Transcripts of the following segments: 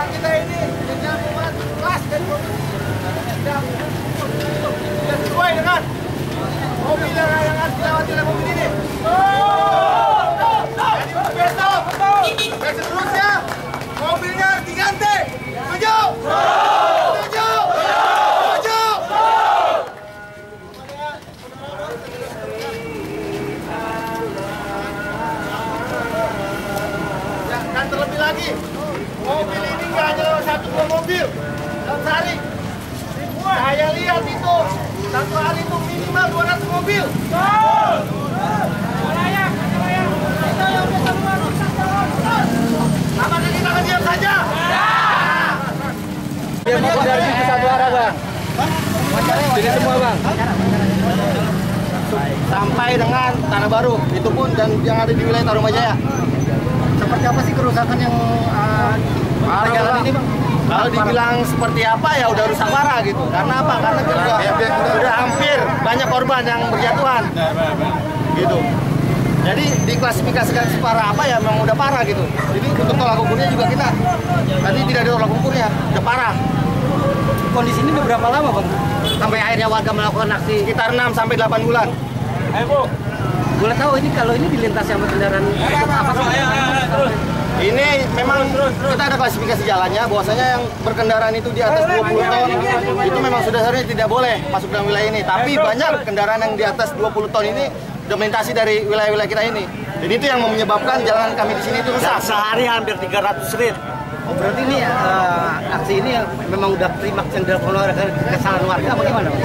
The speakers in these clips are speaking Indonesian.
jalan kita ini jalan buat kelas dan tidak sesuai dengan mobil yang harus dilewati oleh mobil ini. Jadi besok dan seterusnya mobilnya harus diganti. Setuju? Setuju? Setuju? Ya, dan terlebih lagi, mobil ini nggak hanya satu dua mobil dalam sehari. Saya lihat itu satu hari itu minimal 200 mobil. Apakah kita akan diam saja? Biar masuk dari situ satu arah, Bang. Jadi semua, Bang. Sampai dengan Tanah Baru, itu pun dan yang ada di wilayah Tarumajaya. Seperti apa sih kerusakan yang jalan ini, Bang? Kalau dibilang seperti apa ya udah rusak parah gitu. Karena apa? Karena juga udah hampir banyak korban yang berjatuhan. Gitu. Jadi diklasifikasikan separah apa ya memang udah parah gitu. Jadi untuk tolak ukurnya juga kita tadi tidak ada tolak ukurnya, udah parah. Kondisi ini udah berapa lama, Bang? Sampai akhirnya warga melakukan aksi Sekitar 6 sampai 8 bulan. Boleh tahu ini kalau ini dilintasi sama kendaraan apa sih? Ini memang kita ada klasifikasi jalannya, bahwasanya yang berkendaraan itu di atas 20 ton itu memang sudah seharusnya tidak boleh masuk dalam wilayah ini. Tapi banyak kendaraan yang di atas 20 ton ini sudah melintasi dari wilayah-wilayah kita ini. Jadi itu yang menyebabkan jalan kami di sini itu rusak. Sehari hampir 300 rit. Oh, berarti ini aksi ini memang udah klimaks yang dilakukan oleh kesalahan warga apa gimana, Bang?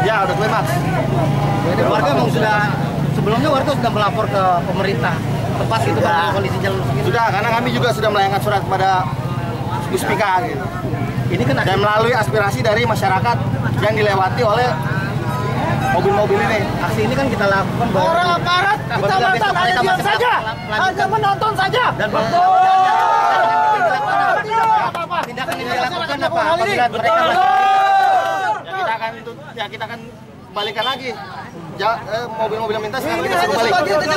Ya, udah klimaks. Jadi warga memang sebelumnya warga sudah melapor ke pemerintah tepat gitu Bang, kondisi jalan rusak ini. Sudah, karena kami juga sudah melayangkan surat kepada Puspika gitu. Ini kan Dan melalui aspirasi dari masyarakat yang dilewati oleh mobil-mobil ini. aksi ini kan kita lakukan bahwa Orang aparat, kita mantan hanya diam saja, hanya menonton saja. Dan tindakan yang dilakukan apa apabila mereka kita akan kembalikan lagi. Mobil-mobil yang melintas kita kembali.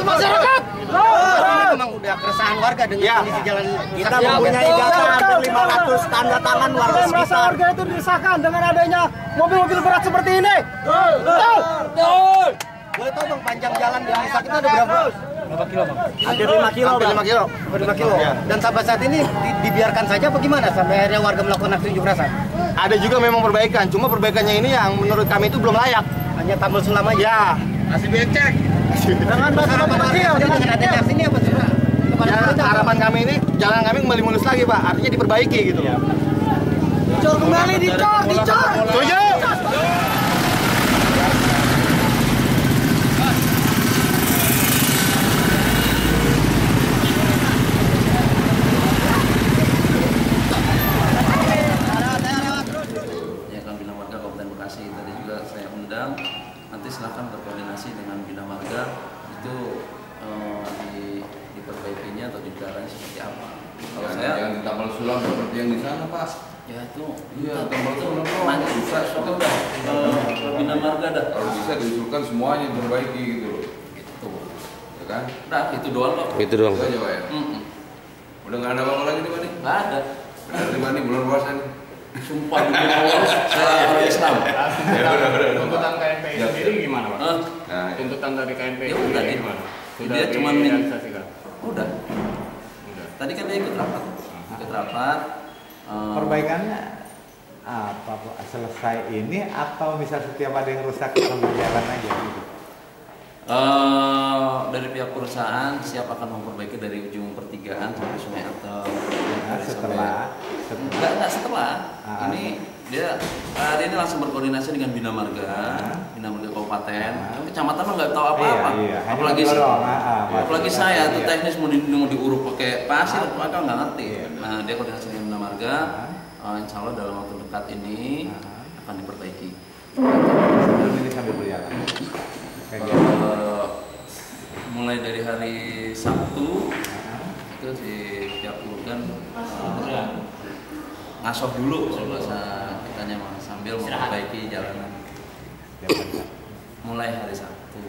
masyarakat. Ini memang udah keresahan warga dengan kondisi jalan. Kita mempunyai data hampir 500 tanda tangan warga sekitar. Warga itu diresahkan dengan adanya mobil-mobil berat seperti ini. Boleh tahu Bang, panjang jalan yang rusak itu ada berapa kilo, Bang? Hampir 5 kilo. Hampir 5 kilo. 5 kilo. Dan sampai saat ini dibiarkan saja apa gimana sampai akhirnya warga melakukan aksi unjuk rasa? Ada juga memang perbaikan, cuma perbaikannya ini yang menurut kami itu belum layak. Hanya tambal sulam aja. Ya, masih becek. Dengan harapan kecil dengan adanya aksi ini apa sih, Pak? Kepada Ya, pemerintah. harapan kami ini jalan kami kembali mulus lagi, Pak. Artinya diperbaiki gitu. Dicor kembali, dicor. Setuju? Ya, kalau Bina Marga Kabupaten Bekasi tadi juga saya undang, nanti silahkan berkoordinasi dengan Bina Marga itu diperbaikinya atau digaranya seperti apa. Kalau saya yang di Tambal Sulam seperti yang di sana, Pak. ya itu Tambal Sulam nanya bisa sudah ke Bina Marga dah. Kalau bisa diusulkan semuanya diperbaiki gitu loh. Gitu. Ya kan? Nah itu doang kok. Itu doang. Itu aja, Pak ya. Udah nggak ada apa-apa lagi nih, Pak nih? Nggak ada. Dari mana nih bulan puasa nih? Sumpah bikin Allah, saya orang Islam. Ya udah. Tuntutan KNPI sendiri gimana, Pak? Nah, Tuntutan dari KNPI Ya udah, sendiri dia- gimana? dia cuman direalisasikan? Udah. Tadi kan dia ikut rapat. Perbaikannya apa, Bu? Selesai ini atau misal setiap ada yang rusak langsung berjalan aja gitu? Dari pihak perusahaan siap akan memperbaiki dari ujung pertigaan sampai Sungai Atel. Setelah Enggak setelah. Ah. Ini dia hari ini langsung berkoordinasi dengan Bina Marga, Bina Marga Kabupaten. Kecamatan mah nggak tahu apa-apa. Iya. Hanya Apalagi mendorong, apalagi masuk. saya tuh Iya. teknis mau diuruk pakai pasir, mereka nggak ngerti. Iya. Nah dia koordinasi dengan Bina Marga. Insya Allah dalam waktu dekat ini akan diperbaiki. sebelum ini sambil berjalan. Mulai dari hari Sabtu itu si pihak Urgan ngasoh dulu kalau bahasa kitanya mah sambil memperbaiki jalanan. Mulai hari Sabtu.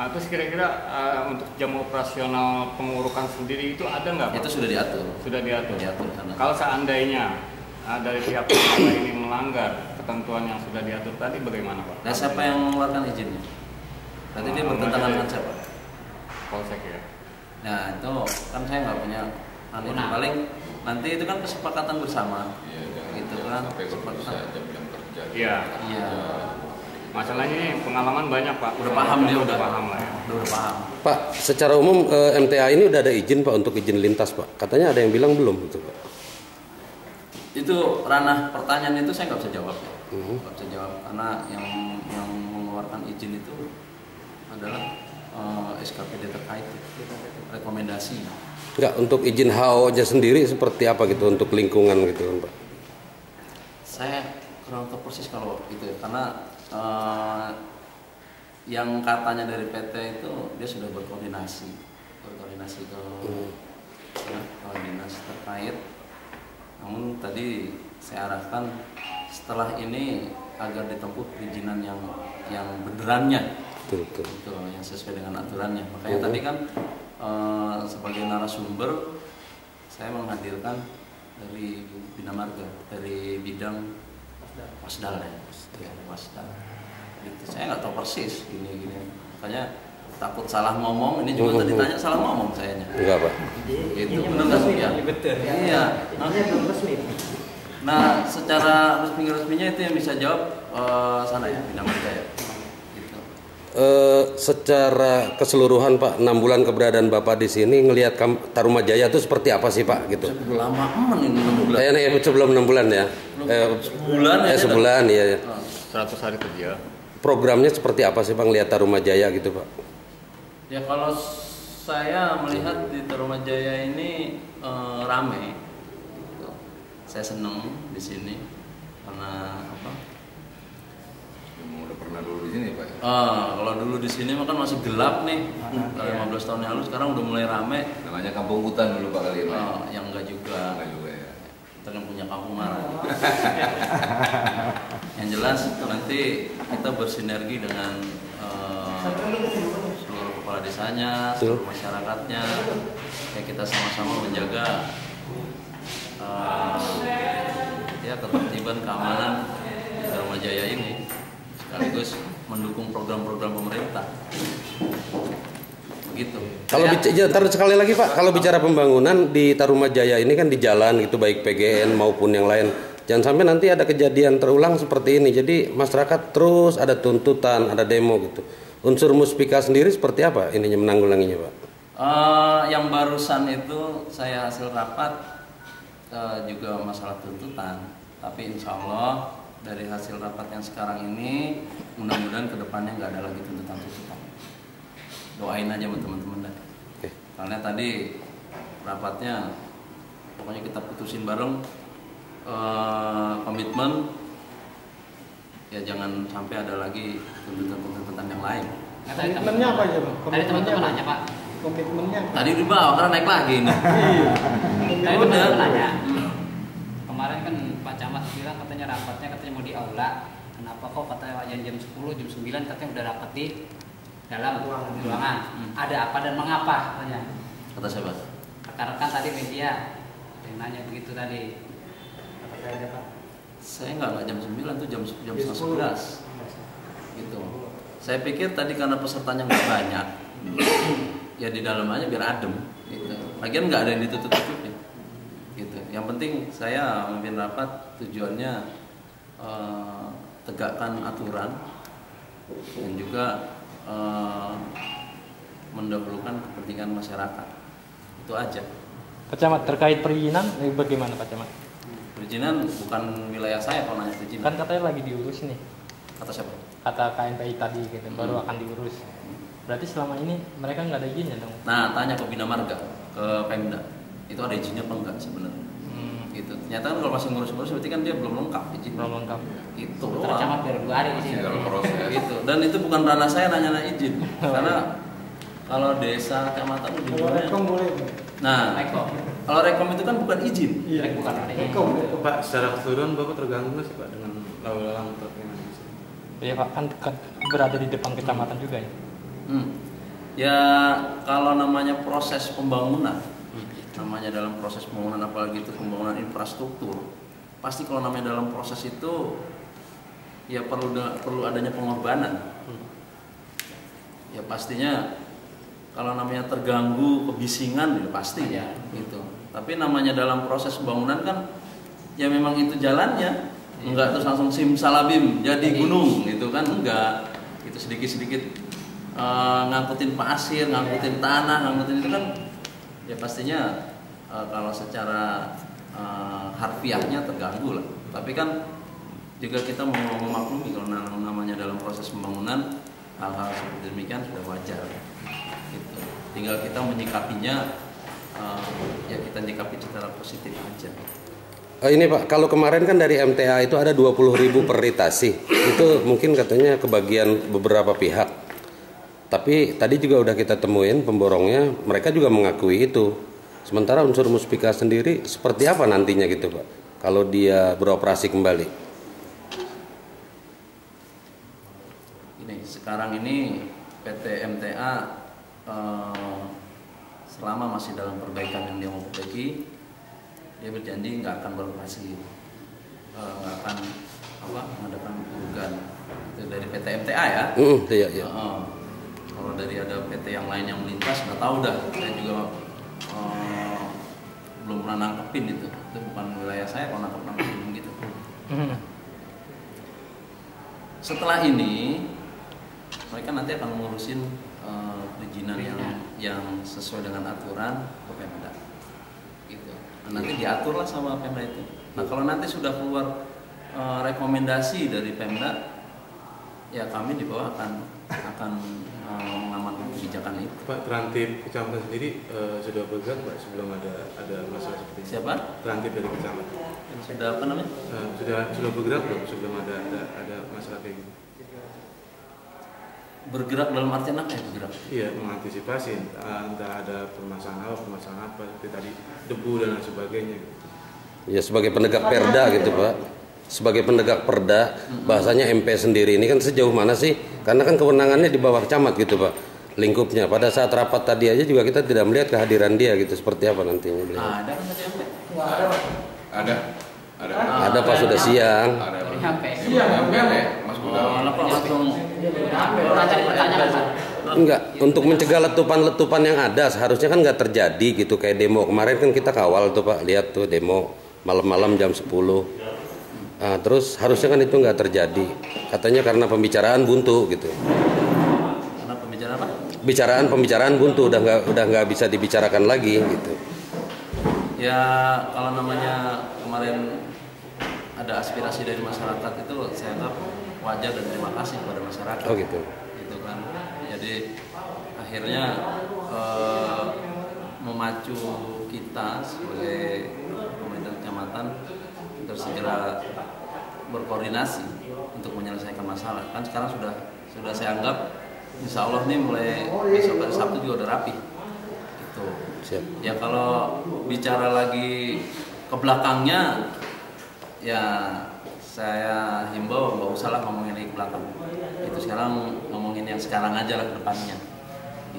Nah, terus kira-kira untuk jam operasional pengurukan sendiri itu ada nggak, Pak? Itu sudah diatur. Sudah diatur. Karena Kalau seandainya dari pihak pengelola ini melanggar ketentuan yang sudah diatur tadi, bagaimana, Pak? nah, siapa yang mengeluarkan izinnya? Berarti dia bertentangan dengan siapa? Polsek ya. Nah itu kan saya nggak punya hal itu. Paling nanti itu kan kesepakatan bersama. Gitu kan. Kesepakatan. Jam-jam kerja. Iya. Iya. Masalahnya ini pengalaman banyak, Pak. Udah paham dia, udah paham lah ya. Udah paham. Pak, secara umum MTA ini udah ada izin Pak untuk izin lintas Pak. Katanya ada yang bilang belum gitu Pak. Itu ranah pertanyaan itu saya nggak bisa jawab. Nggak bisa jawab karena yang mengeluarkan izin itu adalah SKPD terkait, rekomendasi. Enggak, untuk izin HO-nya sendiri seperti apa gitu untuk lingkungan gitu kan Pak? Saya kurang tahu persis kalau itu karena yang katanya dari PT itu dia sudah berkoordinasi ke dinas terkait. Namun tadi saya arahkan setelah ini agar ditempuh perizinan yang benerannya, Betul. yang sesuai dengan aturannya. Makanya tadi kan sebagai narasumber saya menghadirkan dari Bina Marga, dari bidang Pasdal ya, Pasdal. Gitu. Saya nggak tahu persis gini. Makanya takut salah ngomong. Ini juga tadi tanya salah ngomong sayanya. Enggak Pak. Gitu, benar nggak sih? Ya. Betul. Iya. Belum resmi. Nah, secara resminya itu yang bisa jawab sana ya, Bina Marga ya. Gitu. Secara keseluruhan Pak, 6 bulan keberadaan Bapak di sini ngelihat Tarumajaya itu seperti apa sih Pak gitu? Sudah lama ini 6 bulan. Kayaknya sebelum 6 bulan ya. Sebulan ya. Sebulan ya. 100 hari kerja. Programnya seperti apa sih Bang lihat Tarumajaya gitu Pak? Ya kalau saya melihat di Tarumajaya ini rame. Gitu. Saya senang di sini karena apa? Udah pernah dulu di sini Pak. Kalau dulu di sini mah kan masih gelap nih. 15 tahun yang lalu, sekarang udah mulai rame. Namanya kampung hutan dulu Pak kali ini. Yang enggak juga. Enggak juga ya. Kita kan punya kampung marah. Yang jelas nanti kita bersinergi dengan seluruh kepala desanya, seluruh masyarakatnya. Ya kita sama-sama menjaga ya ketertiban keamanan Tarumajaya ini, sekaligus mendukung program-program pemerintah. Begitu. Kalau bicara sekali lagi Pak, kalau bicara pembangunan di Tarumajaya ini kan di jalan gitu baik PGN maupun yang lain. Jangan sampai nanti ada kejadian terulang seperti ini. Jadi masyarakat terus ada tuntutan, ada demo gitu. Unsur Muspika sendiri seperti apa ininya menanggulanginya Pak? Yang barusan itu saya hasil rapat juga masalah tuntutan. Tapi insya Allah dari hasil rapat yang sekarang ini mudah-mudahan kedepannya nggak ada lagi tuntutan-tuntutan. Doain aja buat teman-teman dah. Karena tadi rapatnya pokoknya kita putusin bareng komitmen ya jangan sampai ada lagi tuntutan-tuntutan yang lain. Komitmennya apa aja Bang? Tadi teman-teman nanya Pak. Komitmennya. Tadi di bawah karena naik lagi ini. Tadi teman-teman nanya. Kemarin kan Pak Camat bilang katanya rapatnya katanya mau di aula. Kenapa kok katanya jam 10, jam 9 katanya udah rapat di dalam ruangan. Ada apa dan mengapa katanya? Kata siapa? Rekan-rekan tadi media yang nanya begitu tadi. Kata saya ada Pak. Saya nggak jam 9 tuh jam 11 gitu. Saya pikir tadi karena pesertanya nggak banyak, ya di dalam aja biar adem. Gitu. Lagian nggak ada yang ditutup-tutupin. Gitu. Yang penting saya memimpin rapat tujuannya tegakkan aturan dan juga mendahulukan kepentingan masyarakat. Itu aja. Pak Camat, terkait perizinan bagaimana Pak Camat? Perizinan bukan wilayah saya kalau nanya perizinan. Kan katanya lagi diurus nih. Kata siapa? Kata KNPI tadi gitu, baru akan diurus. Berarti selama ini mereka nggak ada izinnya dong? Nah, tanya ke Bina Marga, ke Pemda. Itu ada izinnya apa enggak sebenarnya? Gitu. Ternyata kan kalau masih ngurus-ngurus berarti kan dia belum lengkap izin. Belum lengkap. Itu Terus Camat baru 2 hari di sini. Dalam proses. Gitu. Dan itu bukan ranah saya nanya izin. Karena kalau desa kecamatan lebih boleh. Nah, kalau rekom itu kan bukan izin. Iya, bukan ada izin. Pak, secara keseluruhan Bapak terganggu nggak sih Pak dengan lalu lalang truk ini? Iya Pak, kan berada di depan kecamatan juga ya. Ya kalau namanya proses pembangunan, namanya dalam proses pembangunan apalagi itu pembangunan infrastruktur, pasti kalau namanya dalam proses itu ya perlu adanya pengorbanan. Ya pastinya kalau namanya terganggu kebisingan ya pasti ya gitu. Tapi namanya dalam proses pembangunan kan ya memang itu jalannya, enggak terus langsung simsalabim jadi gunung gitu kan, enggak. Itu sedikit-sedikit ngangkutin pasir, ngangkutin tanah, ngangkutin itu kan ya pastinya kalau secara harfiahnya terganggu lah. Tapi kan juga kita mau memaklumi kalau namanya dalam proses pembangunan hal-hal seperti demikian sudah wajar gitu. Tinggal kita menyikapinya ya kita nyikapi secara positif aja. Ini Pak, kalau kemarin kan dari MTA itu ada 20.000 per ritasi. Itu mungkin katanya kebagian beberapa pihak. Tapi tadi juga udah kita temuin pemborongnya, mereka juga mengakui itu. Sementara unsur Muspika sendiri seperti apa nantinya gitu Pak, kalau dia beroperasi kembali? Ini sekarang ini PT MTA selama masih dalam perbaikan yang dia mau perbaiki, dia berjanji nggak akan beroperasi, nggak akan mengadakan urugan itu dari PT MTA ya. Iya. Kalau dari ada PT yang lain yang melintas nggak tahu dah, saya juga belum pernah nangkepin itu bukan wilayah saya kalau nangkepin gitu. Setelah ini mereka nanti akan mengurusin perizinan yang sesuai dengan aturan ke Pemda gitu. Nah, nanti diaturlah sama Pemda itu. Nah kalau nanti sudah keluar rekomendasi dari Pemda, ya kami di bawah akan mengamankan kebijakan itu. Pak, Trantip kecamatan sendiri sudah bergerak Pak sebelum ada masalah seperti ini? Siapa? Trantip dari kecamatan. Sudah apa namanya? Sudah bergerak belum sebelum ada masalah kayak gitu? Bergerak dalam artian apa ya bergerak? Iya, mengantisipasi entah ada permasalahan apa seperti tadi debu dan lain sebagainya. Ya sebagai penegak perda gitu Pak. Sebagai penegak perda, bahasanya MP sendiri ini kan sejauh mana sih? Karena kan kewenangannya di bawah camat gitu Pak, lingkupnya. Pada saat rapat tadi aja juga kita tidak melihat kehadiran dia gitu, seperti apa nantinya beliau. Ada kan tadi MP? Ada Pak, sudah siang. Enggak, untuk mencegah letupan-letupan yang ada seharusnya kan nggak terjadi gitu. Kayak demo kemarin kan kita kawal tuh Pak, lihat tuh demo malam-malam jam 10. Nah, terus harusnya kan itu nggak terjadi. Katanya karena pembicaraan buntu gitu. Karena pembicaraan apa? Pembicaraan buntu, udah nggak bisa dibicarakan lagi gitu. Ya kalau namanya kemarin ada aspirasi dari masyarakat itu saya anggap wajar dan terima kasih kepada masyarakat. Oh gitu. Gitu kan. Jadi akhirnya memacu kita sebagai pemerintah kecamatan untuk segera berkoordinasi untuk menyelesaikan masalah. Kan sekarang sudah saya anggap insya Allah nih mulai besok hari Sabtu juga udah rapi. Gitu. Siap. Ya kalau bicara lagi ke belakangnya, ya saya himbau nggak usah lah ngomongin lagi ke belakang. Itu sekarang ngomongin yang sekarang aja lah ke depannya.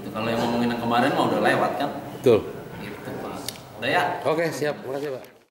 Gitu. Kalau yang ngomongin yang kemarin mah udah lewat kan. Betul. Gitu Pak. Udah ya? Oke, siap. Makasih Pak.